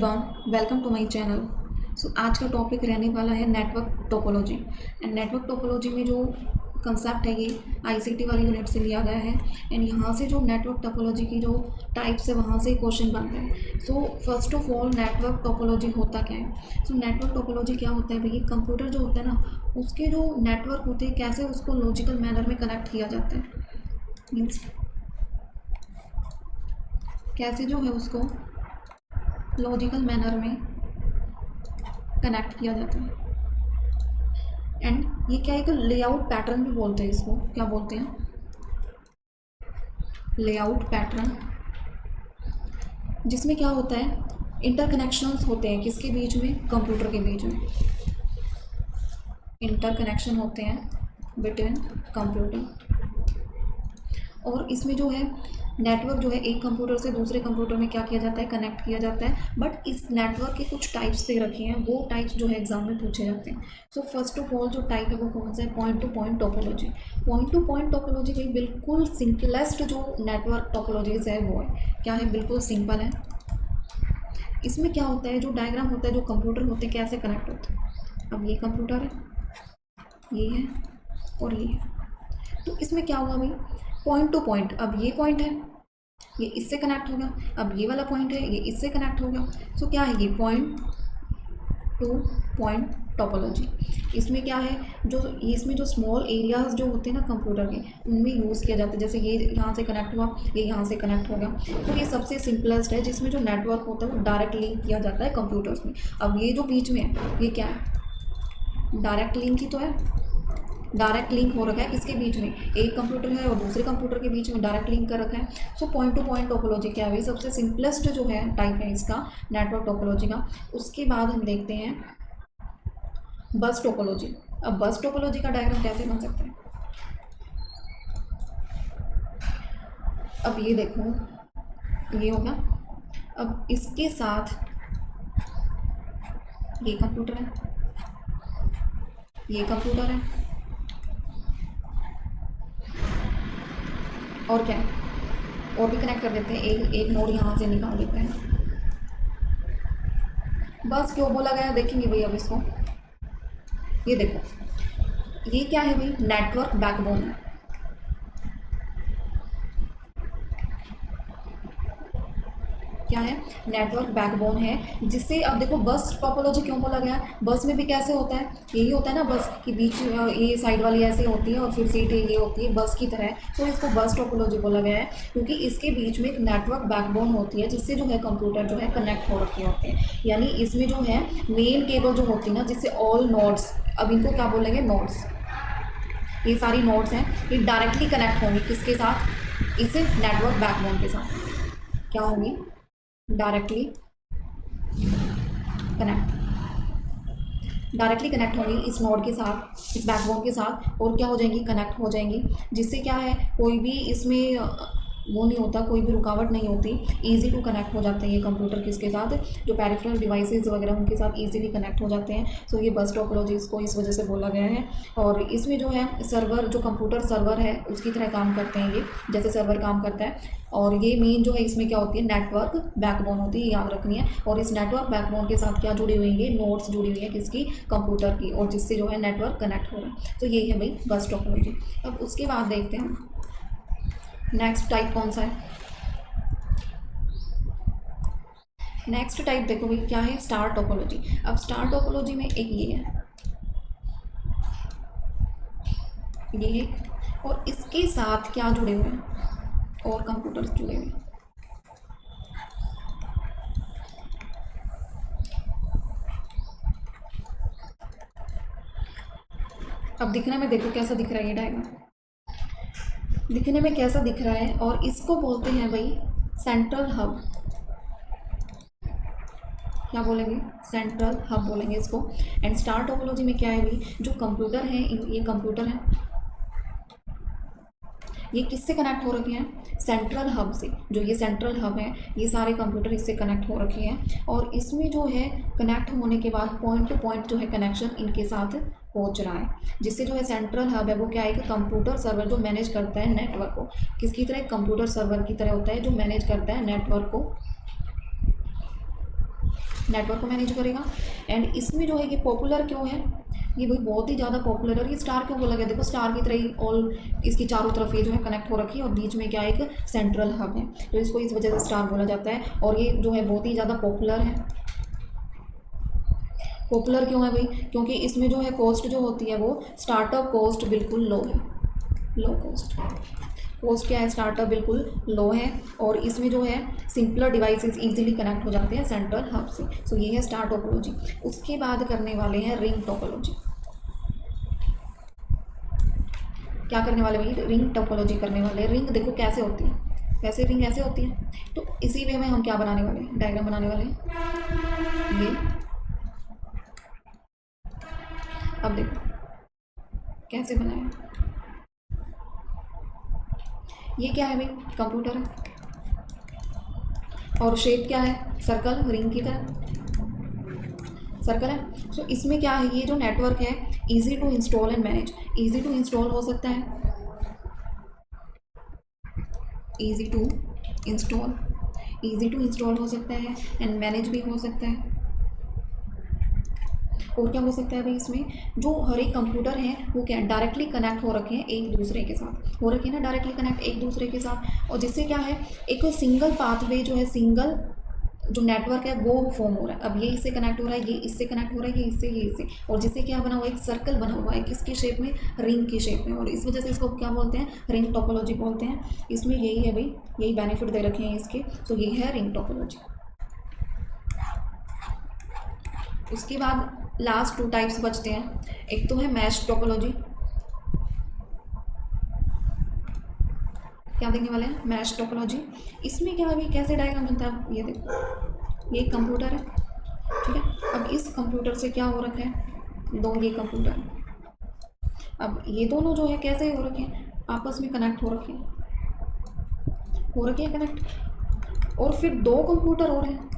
Welcome to my channel. आज का topic रहने वाला है network topology. And network topology में जो कंसेप्ट है ये आईसीटी वाली यूनिट से लिया गया है। एंड यहाँ से जो नेटवर्क टोपोलॉजी की जो टाइप्स है वहाँ से क्वेश्चन बनते हैं। First of all network topology होता क्या है? नेटवर्क टोपोलॉजी क्या होता है भैया? कंप्यूटर जो होता है ना, उसके जो नेटवर्क होते हैं कैसे उसको लॉजिकल मैनर में कनेक्ट किया जाता है। मीन्स कैसे जो है उसको लॉजिकल मैनर में कनेक्ट किया जाता है। एंड ये क्या है कि लेआउट पैटर्न भी बोलते हैं इसको। क्या बोलते हैं? लेआउट पैटर्न, जिसमें क्या होता है, इंटरकनेक्शंस होते हैं किसके बीच में? कंप्यूटर के बीच में इंटरकनेक्शन होते हैं बिटवीन कंप्यूटर। और इसमें जो है नेटवर्क जो है एक कंप्यूटर से दूसरे कंप्यूटर में क्या किया जाता है? कनेक्ट किया जाता है। बट इस नेटवर्क के कुछ टाइप्स दे रखे हैं, वो टाइप्स जो है एग्जाम में पूछे जाते हैं। फर्स्ट ऑफ ऑल जो टाइप है वो कौन सा है? Point two point topology. Point two point topology भाई बिल्कुल सिंपलेस्ट जो नेटवर्क टोपोलॉजीज है वो है। क्या है? बिल्कुल सिंपल है। इसमें क्या होता है, जो डायग्राम होता है, जो कंप्यूटर होते हैं कैसे कनेक्ट होते हैं। अब ये कंप्यूटर है, ये है और ये है। तो इसमें क्या हुआ भाई? Point two point. अब ये पॉइंट है, ये इससे कनेक्ट होगा। अब ये वाला पॉइंट है, ये इससे कनेक्ट होगा। क्या है ये? Point two point topology. इसमें क्या है, जो इसमें जो स्मॉल एरियाज जो होते हैं ना कंप्यूटर के, उनमें यूज़ किया जाता है। जैसे ये यहाँ से कनेक्ट हुआ, ये यहाँ से कनेक्ट होगा। ये सबसे सिंपलेस्ट है, जिसमें जो नेटवर्क होता है वो डायरेक्ट लिंक किया जाता है कंप्यूटर्स में। अब ये जो बीच में है, ये क्या है? डायरेक्ट लिंक ही तो है। डायरेक्ट लिंक हो रखा है किसके बीच में? एक कंप्यूटर है और दूसरे कंप्यूटर के बीच में डायरेक्ट लिंक कर रखा है। पॉइंट टू पॉइंट टोपोलॉजी क्या है? सबसे सिंपलेस्ट जो है टाइप है इसका नेटवर्क टोपोलॉजी का। उसके बाद हम देखते हैं बस टोपोलॉजी। अब बस टोपोलॉजी का डायग्राम कैसे बन सकता है? अब ये देखो, ये होगा। अब इसके साथ ये कंप्यूटर है, ये कंप्यूटर है, और क्या है, और भी कनेक्ट कर देते हैं। एक नोड यहाँ से निकाल देते हैं। बस क्यों बोला गया देखेंगे भाई अब इसको। ये देखो, ये क्या है भाई? नेटवर्क बैकबोन है। क्या है? नेटवर्क बैकबोन है, जिससे अब देखो बस टोपोलॉजी क्यों बोला गया? बस में भी कैसे होता है? यही होता है ना, बस की बीच ये साइड वाली ऐसे होती है और फिर सीट ये होती है बस की तरह। इसको बस टोपोलॉजी बोला गया है, क्योंकि इसके बीच में एक नेटवर्क बैकबोन होती है, जिससे जो है कंप्यूटर जो है कनेक्ट हो रखे होते हैं। यानी इसमें जो है मेन केबल जो होती है ना, जिससे ऑल नोड्स, अब इनको क्या बोलेंगे? नोड्स। ये सारी नोड्स हैं, ये डायरेक्टली कनेक्ट होंगी किसके साथ? इस नेटवर्क बैकबोन के साथ। क्या होंगी? डायरेक्टली कनेक्ट होंगी इस नोड के साथ, इस बैकबोन के साथ। और क्या हो जाएंगी? कनेक्ट हो जाएंगी। जिससे क्या है, कोई भी इसमें वो नहीं होता, कोई भी रुकावट नहीं होती। इजी टू कनेक्ट हो जाते हैं ये कंप्यूटर किसके साथ? जो पेरिफेरल डिवाइसेस वगैरह उनके साथ इजीली कनेक्ट हो जाते हैं। ये बस टोपोलॉजी इसको इस वजह से बोला गया है। और इसमें जो है सर्वर, जो कंप्यूटर सर्वर है उसकी तरह काम करते हैं ये, जैसे सर्वर काम करता है। और ये मेन जो है इसमें क्या होती है? नेटवर्क बैकबोन होती है, याद रखनी है। और इस नेटवर्क बैकबोन के साथ क्या जुड़ी हुई है? नोड्स जुड़ी हुई है किसकी? कंप्यूटर की, और जिससे जो है नेटवर्क कनेक्ट हो रहा है। ये है भाई बस टोपोलॉजी। अब उसके बाद देखते हैं नेक्स्ट टाइप कौन सा है। नेक्स्ट टाइप देखो भाई क्या है? Star topology. अब स्टार टोपोलॉजी में एक ये है, ये एक, और इसके साथ क्या जुड़े हुए हैं? और कंप्यूटर्स जुड़े हुए हैं। अब दिखने में देखो कैसा दिख रहा है ये डायग्राम, दिखने में कैसा दिख रहा है। और इसको बोलते हैं भाई सेंट्रल हब। क्या बोलेंगे? सेंट्रल हब बोलेंगे इसको। एंड स्टार टोपोलॉजी में क्या है भाई? जो कंप्यूटर है, ये कंप्यूटर है, ये किससे कनेक्ट हो रखे हैं? सेंट्रल हब से। जो ये सेंट्रल हब है, ये सारे कंप्यूटर इससे कनेक्ट हो रखे हैं। और इसमें जो है कनेक्ट होने के बाद पॉइंट टू पॉइंट जो है कनेक्शन इनके साथ पहुंच रहा है, जिससे जो है सेंट्रल हब है वो क्या है कि कंप्यूटर सर्वर जो मैनेज करता है नेटवर्क को, किसकी तरह? कंप्यूटर सर्वर की तरह होता है, जो मैनेज करता है नेटवर्क को। नेटवर्क को मैनेज करेगा। एंड इसमें जो है ये पॉपुलर क्यों है, ये भाई बहुत ही ज़्यादा पॉपुलर है। और ये स्टार क्यों बोला गया, देखो स्टार की तरह ही ऑल इसकी चारों तरफ ये जो है कनेक्ट हो रखी है और बीच में क्या एक सेंट्रल हब है, तो इसको इस वजह से स्टार बोला जाता है। और ये जो है बहुत ही ज़्यादा पॉपुलर है। पॉपुलर क्यों है भाई, क्योंकि इसमें जो है कॉस्ट जो होती है वो स्टार्टअप कॉस्ट बिल्कुल लो है, लो कॉस्ट क्या है, स्टार्टअप बिल्कुल लो है। और इसमें जो है सिंपलर डिवाइसेस इजीली कनेक्ट हो जाते हैं सेंट्रल हब से। सो ये है स्टार टोपोलॉजी। उसके बाद करने वाले हैं रिंग टोपोलॉजी। क्या करने वाले भाई, रिंग टोपोलॉजी करने वाले हैं। रिंग देखो कैसे होती है, वैसे रिंग ऐसे होती है, तो इसी वे में हम क्या बनाने वाले हैं, डायग्राम बनाने वाले हैं। ये अब देखो कैसे बनाया, ये क्या है भाई, कंप्यूटर है और शेप क्या है, सर्कल, रिंग की तरह सर्कल है। सो इसमें क्या है, ये जो नेटवर्क है easy to install and manage, easy to install हो सकता है, इजी टू इंस्टॉल हो सकता है एंड मैनेज भी हो सकता है। और क्या हो सकता है भाई, इसमें जो हर एक कंप्यूटर है वो क्या डायरेक्टली कनेक्ट हो रखे हैं एक दूसरे के साथ, हो रखे हैं ना डायरेक्टली कनेक्ट एक दूसरे के साथ। और जिससे क्या है, एक सिंगल पाथवे जो है, सिंगल जो नेटवर्क है वो फॉर्म हो रहा है। अब ये इससे कनेक्ट हो रहा है, ये इससे कनेक्ट हो रहा है, ये इससे, और जिससे क्या बना हुआ है, एक सर्कल बना हुआ है, किसकी शेप में, रिंग की शेप में। और इस वजह से इसको क्या बोलते हैं, रिंग टोपोलॉजी बोलते हैं। इसमें यही है भाई, यही बेनिफिट दे रखे हैं इसके, तो ये है रिंग टोपोलॉजी। उसके बाद लास्ट 2 टाइप्स बचते हैं, एक तो है मैश टोपोलॉजी। क्या देखने वाले हैं, मैश टोपोलॉजी। इसमें क्या अभी कैसे डायग्राम बनता है, ये देखो, ये कंप्यूटर है, ठीक है। अब इस कंप्यूटर से क्या हो रखा है, दो ये कंप्यूटर है। अब ये दोनों जो है कैसे हो रखे हैं, आपस में कनेक्ट हो रखे हैं कनेक्ट। और फिर 2 कंप्यूटर और हैं,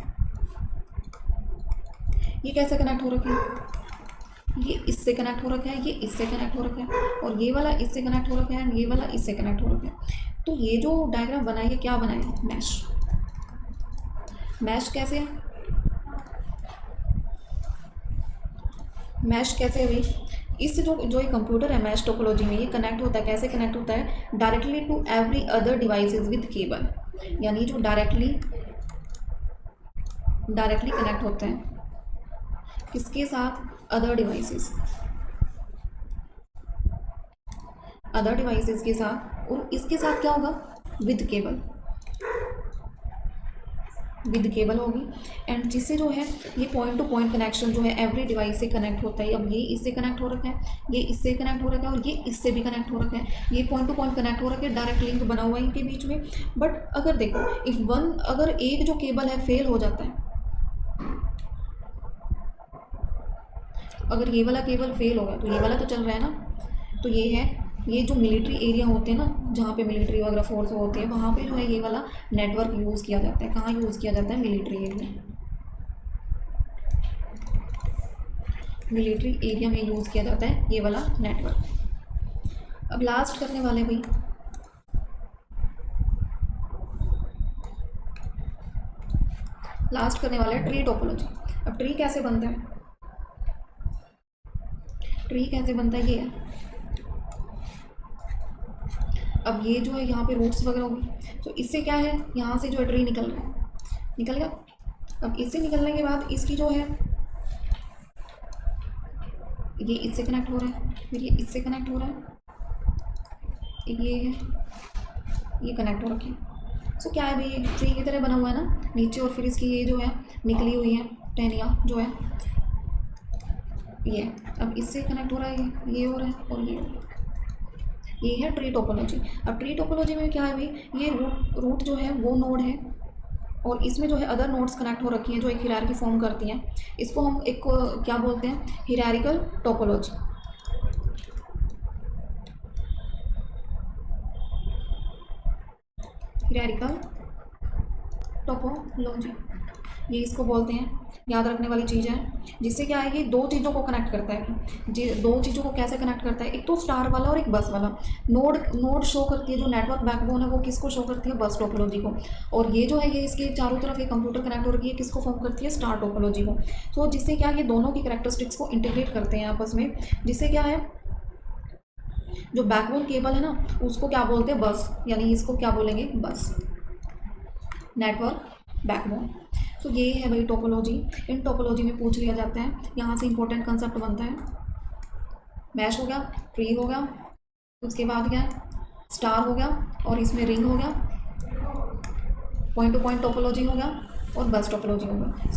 ये कैसे कनेक्ट हो रखे हैं, ये इससे कनेक्ट हो रखा है, ये इससे कनेक्ट हो रखा है, और ये वाला इससे कनेक्ट हो रखा है, ये वाला इससे कनेक्ट हो रखा है। तो ये जो डायग्राम बना है, ये क्या बना है, मैश कैसे है, मैश कैसे है भाई, इस जो ये कंप्यूटर है मैश टोपोलॉजी में, ये कनेक्ट होता है, कैसे कनेक्ट होता है, directly to every other devices with cable. यानी जो डायरेक्टली कनेक्ट होते हैं किसके साथ, अदर डिवाइसेस के साथ। और इसके साथ क्या होगा, विद केबल होगी। एंड जिससे जो है ये पॉइंट टू पॉइंट कनेक्शन जो है एवरी डिवाइस से कनेक्ट होता है। अब ये इससे कनेक्ट हो रखा है, ये इससे कनेक्ट हो रखा है, और ये इससे भी कनेक्ट हो रखा है। ये पॉइंट टू पॉइंट कनेक्ट हो रखा है, डायरेक्ट लिंक बना हुआ है इनके बीच में। बट अगर देखो, अगर एक जो केबल है फेल हो जाता है, अगर ये वाला केबल फेल होगा तो ये वाला तो चल रहा है ना। तो ये है, ये जो मिलिट्री एरिया होते हैं ना, जहाँ पे मिलिट्री वगैरह फोर्स होते हैं, वहाँ पे जो है ये वाला नेटवर्क यूज़ किया जाता है। कहाँ यूज़ किया जाता है, मिलिट्री एरिया में यूज़ किया जाता है ये वाला नेटवर्क। अब लास्ट करने वाले भाई, ट्री टोपोलॉजी। अब ट्री कैसे बनता है, ये है। अब ये जो है यहाँ पे रूट्स वगैरह होगी, तो इससे क्या है, यहाँ से जो है ट्री निकल गया। अब इससे निकलने के बाद इसकी जो है, ये इससे कनेक्ट हो रहा है, फिर ये इससे कनेक्ट हो रहा है, ये है, ये कनेक्ट हो रखे हैं। सो क्या है भाई, ये ट्री की तरह बना हुआ है ना नीचे, और फिर इसकी ये जो है निकली हुई है टहनियाँ जो है, ये अब इससे कनेक्ट हो रहा है, ये हो रहा है, और ये हो रहा है। ये है ट्री टोपोलॉजी। अब ट्री टोपोलॉजी में क्या है भाई, ये रूट जो है वो नोड है, और इसमें जो है अदर नोड्स कनेक्ट हो रखी हैं जो एक हिरार्की फॉर्म करती हैं। इसको हम एक क्या बोलते हैं, हिरारिकल टोपोलॉजी। ये इसको बोलते हैं, याद रखने वाली चीज़ है। जिससे क्या है, ये दो चीज़ों को कनेक्ट करता है। जी, दो चीज़ों को कैसे कनेक्ट करता है, एक तो स्टार वाला और एक बस वाला। नोड नोड शो करती है, जो नेटवर्क बैकबोन है वो किसको शो करती है, बस टोपोलॉजी को। और ये जो है, ये इसके चारों तरफ ये कंप्यूटर कनेक्ट हो रही है, किसको फॉर्म करती है, स्टार टोपोलॉजी को। तो जिससे क्या, ये दोनों की कैरेक्टरिस्टिक्स को इंटीग्रेट करते हैं आपस में। जिससे क्या है, जो बैकबोन केबल है ना, उसको क्या बोलते हैं, बस, यानी इसको क्या बोलेंगे, बस, नेटवर्क बैकबोन। सो ये है भाई टोपोलॉजी। इन टोपोलॉजी में पूछ लिया जाता है, यहाँ से इंपॉर्टेंट कंसेप्ट बनता है, मैश हो गया, ट्री हो गया, उसके बाद क्या है, स्टार हो गया, और इसमें रिंग हो गया, पॉइंट टू पॉइंट टोपोलॉजी हो गया, और बस टोपोलॉजी हो गया।